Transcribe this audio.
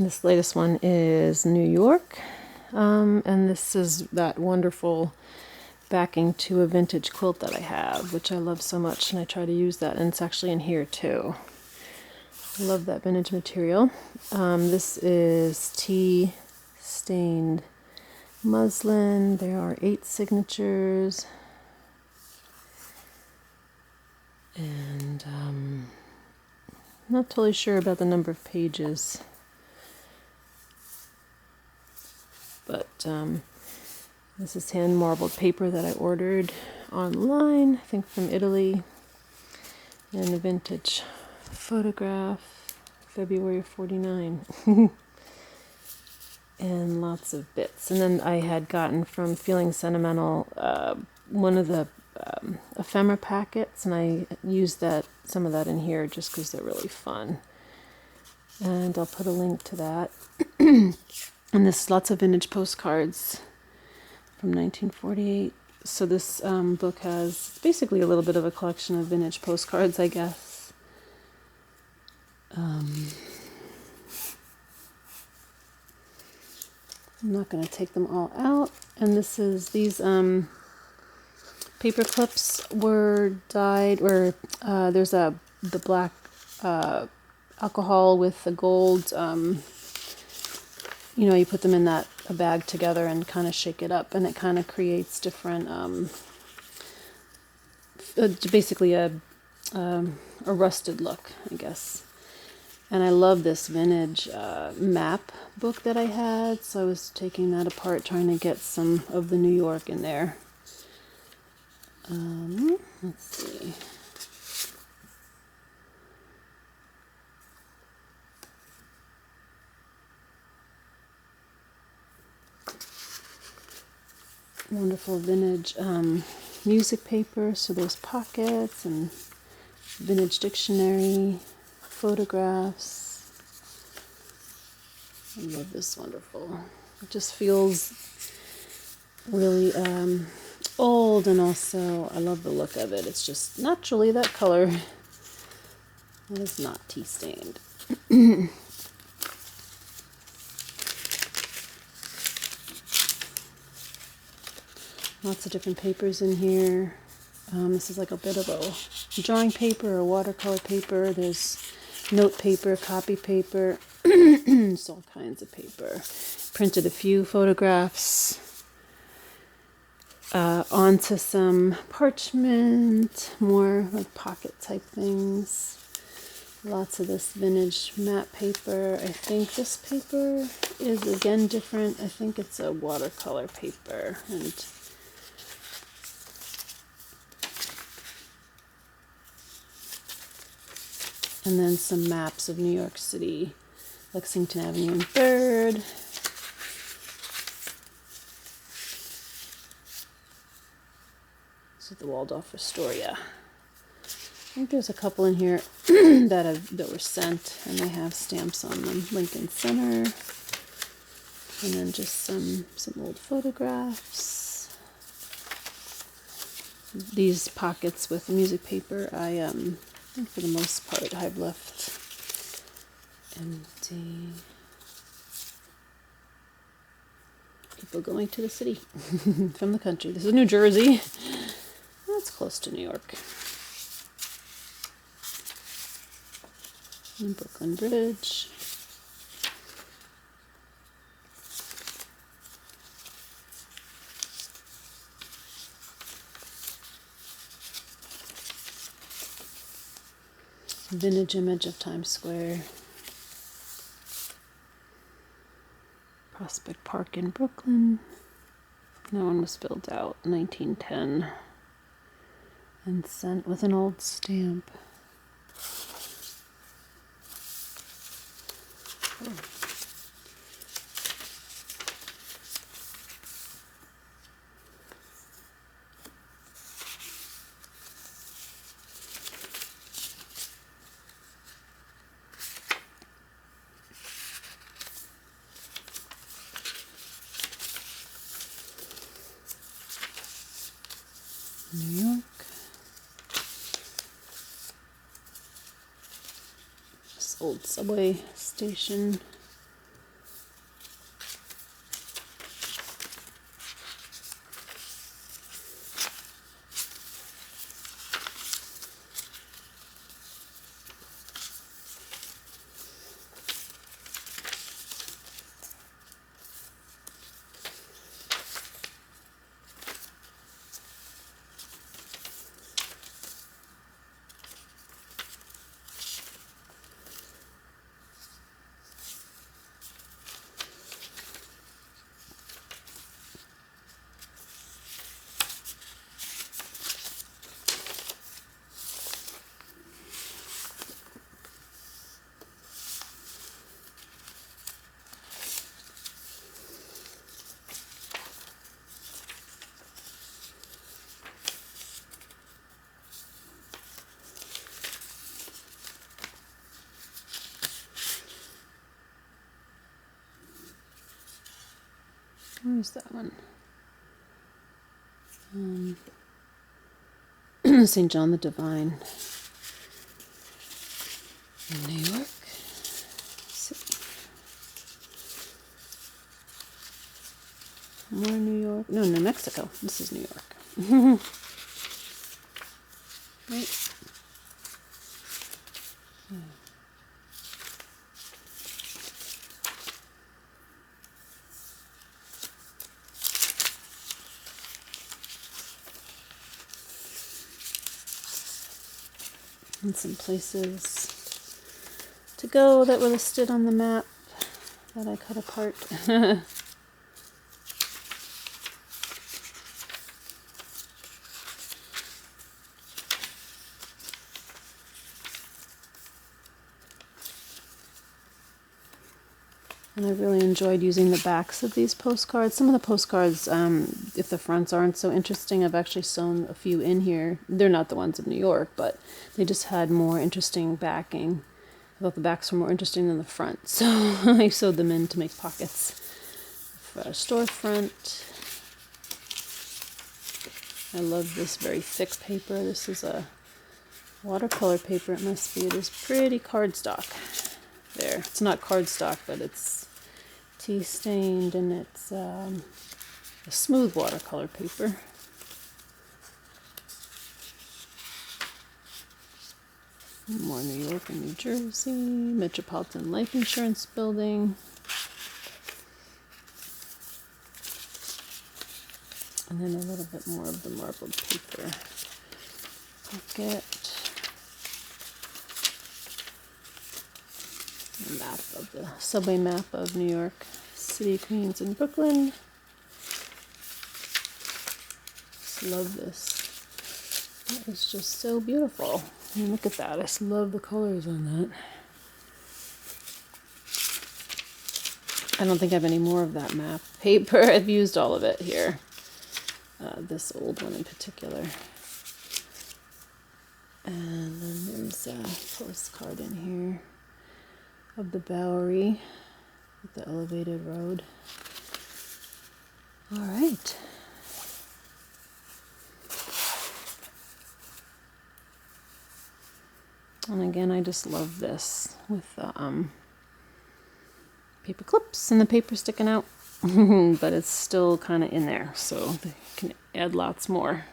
This latest one is New York, and this is that wonderful backing to a vintage quilt that I have, which I love so much, and I try to use that, and it's actually in here too. I love that vintage material. This is tea stained muslin. There are 8 signatures, and I'm not totally sure about the number of pages, but this is hand marbled paper that I ordered online, I think from Italy, and a vintage photograph, February of '49. And lots of bits. And then I had gotten from Feeling Sentimental one of the ephemera packets, and I used some of that in here just because they're really fun. And I'll put a link to that. And this is lots of vintage postcards from 1948. So this book has basically a little bit of a collection of vintage postcards, I guess. I'm not going to take them all out. And these paper clips were dyed, or there's the black alcohol with the gold. You put them in a bag together and kind of shake it up, and it kind of creates different, basically a rusted look, I guess. And I love this vintage map book that I had, so I was taking that apart, trying to get some of the New York in there. Let's see. Wonderful vintage music paper, so there's pockets and vintage dictionary, photographs. I love this wonderful. It just feels really old, and also I love the look of it. It's just naturally that color. It is not tea stained. Lots of different papers in here. This is like a bit of a drawing paper or watercolor paper. There's note paper, copy paper, just all kinds of paper. Printed a few photographs onto some parchment, more like pocket type things. Lots of this vintage matte paper. I think this paper is again different. I think it's a watercolor paper, and then some maps of New York City, Lexington Avenue and 3rd. This is the Waldorf Astoria. I think there's a couple in here that were sent, and they have stamps on them. Lincoln Center, and then just some old photographs. These pockets with music paper, I think for the most part I've left empty. People going to the city from the country. This is New Jersey. That's close to New York. And Brooklyn Bridge. Vintage image of Times Square. Prospect Park in Brooklyn. That one was filled out in 1910 and sent with an old stamp. Oh. New York. This old subway station. Where's that one? St. John the Divine in New York. More New York. No, New Mexico. This is New York. Right. And some places to go that were listed on the map that I cut apart. And I really enjoyed using the backs of these postcards. Some of the postcards, if the fronts aren't so interesting, I've actually sewn a few in here. They're not the ones of New York, but they just had more interesting backing. I thought the backs were more interesting than the front, so I sewed them in to make pockets. For a storefront. I love this very thick paper. This is a watercolor paper, it must be. It is pretty cardstock. There. It's not cardstock, but it's tea stained, and it's a smooth watercolor paper. More New York and New Jersey. Metropolitan Life Insurance Building. And then a little bit more of the marbled paper. Pocket. A map of the subway map of New York City, Queens, and Brooklyn. Just love this. That is just so beautiful. And look at that. I just love the colors on that. I don't think I have any more of that map paper. I've used all of it here. This old one in particular. And then there's a postcard in here of the Bowery with the elevated road. All right. And again, I just love this with the paper clips and the paper sticking out, but it's still kind of in there, so they can add lots more.